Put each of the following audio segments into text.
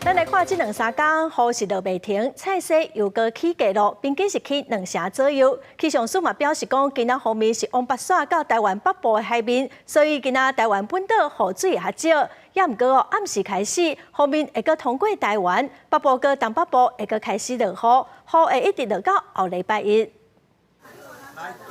咱来看这两三天，雨是落袂停，菜色又搁起价咯，平均是起2成左右。气象署嘛表示讲，今仔方面是往北线到台湾北部的海面，所以今仔台湾本岛雨水会较少。也毋过暗时开始，方面会搁通过台湾北部搁东北部会搁开始落雨，雨会一直落到后礼拜一。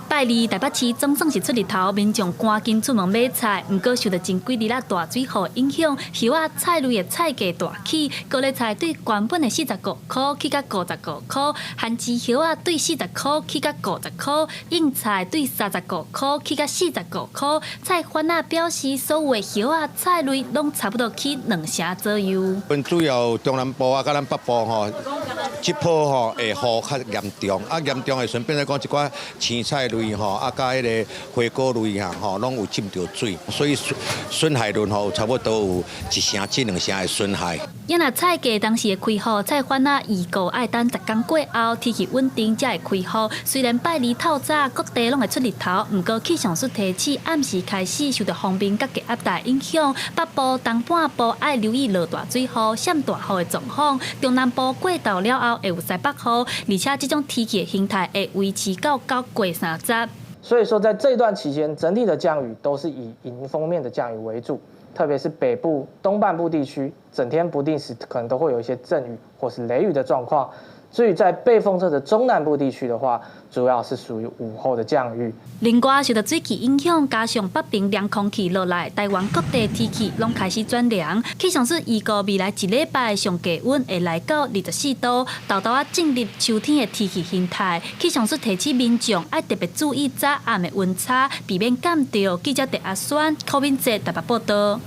拜二台北市总算是出日头，民众赶紧出门买菜。不过受到前几日大水雨影响，叶仔菜类的菜价大起，高丽菜对原本的45块起到55块，番薯叶仔对40块起到50块，硬菜对35块起到45块。菜贩仔表示，所有的叶仔菜类拢差不多起2成左右。阮主要中南部啊，甲咱北部吼，这波吼会雨较严重，严重的时阵变成讲一寡青菜类吼，甲迄个花果类吼，拢有浸着水，所以损害率吼差不多有1成至2成的损害。因若菜价当时会开户，菜贩仔预估爱等10天过后，天气稳定才会开户。虽然拜二透早各地拢会出日头，不过气象署提醒，暗时开始受到风面甲低压带影响，北部、东半部爱留意落大水雨、闪大雨的状况。中南部过昼了后会有西北风，而且这种天气的形态会维持到9月30。所以说，在这段期间，整体的降雨都是以迎风面的降雨为主，特别是北部、东半部地区，整天不定时可能都会有一些阵雨或是雷雨的状况。至于在背风侧的中南部地区的话，主要是属于午后的降雨。另外，受到水汽影响，加上北平凉空气落来，台湾各地天气拢开始转凉。气象署预估未来1礼拜上低温会来到24度，豆豆啊进入秋天的天气形态。气象署提醒民众要特别注意早暗的温差，避免感到记者陈阿选、柯敏哲台北报道。